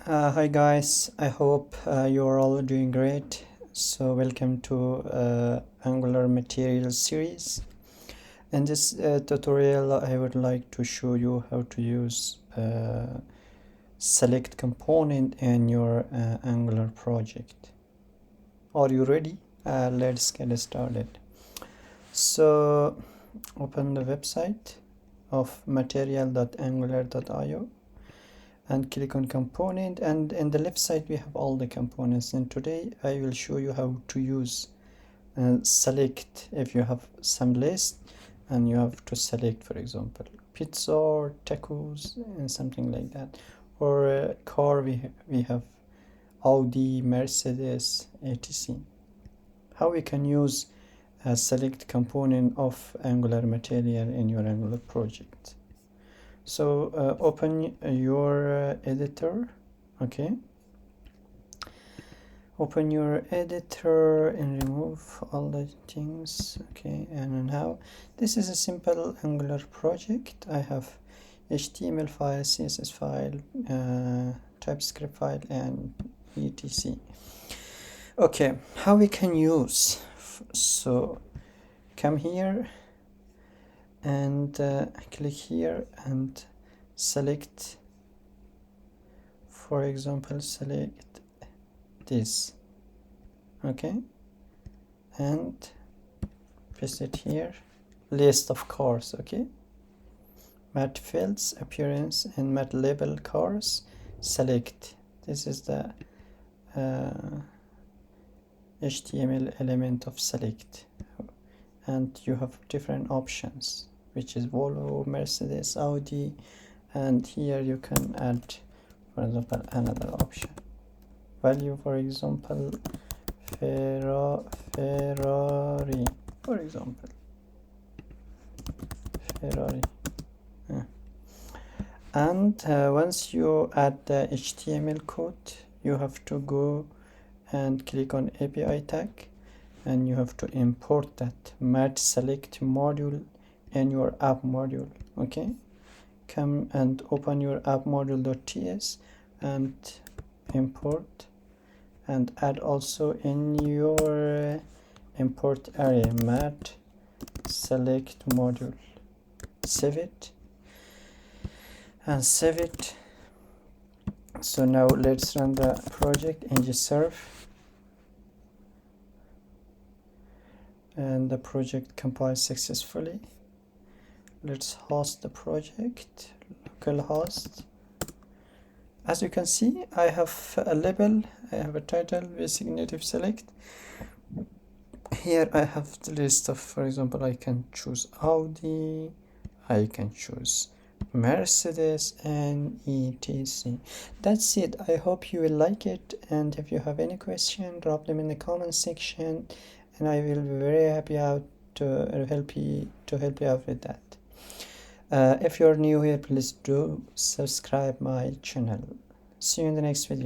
Hi guys, I hope you're all doing great. So welcome to Angular Materials series. In this tutorial I would like to show you how to use select component in your Angular project. Are you ready? Let's get started. So open the website of material.angular.io and click on component, and in the left side we have all the components, and today I will show you how to use select. If you have some list and you have to select, for example, pizza or tacos and something like that, or car, we have Audi, Mercedes, etc. How we can use a select component of Angular material in your Angular project. So open your editor. Okay, open your editor and remove all the things. Okay, and now this is a simple Angular project. I have HTML file, CSS file, TypeScript file, and etc. Okay, how we can use? So come here and click here and select, for example, select this. Okay, and paste it here. List of cars. Okay, matte fields, appearance, and matte label cars. Select. This is the HTML element of select, and you have different options, which is Volvo, Mercedes, Audi, and here you can add, for example, another option value, for example, Ferrari, for example, Ferrari. And once you add the HTML code, you have to go and click on API tag, and you have to import that matte select module in your app module. Okay, come and open your app module.ts and import, and add also in your import area matte select module. Save it and save it. So now let's run the project ngserve, and the project compiles successfully. Let's host the project, localhost. As you can see, I have a label, I have a title, basic native select. Here I have the list of, for example, I can choose Audi, I can choose Mercedes, and etc. That's it. I hope you will like it, and if you have any question, drop them in the comment section, and I will be very happy to help you out with that. If you're new here, please do subscribe my channel. See you in the next video.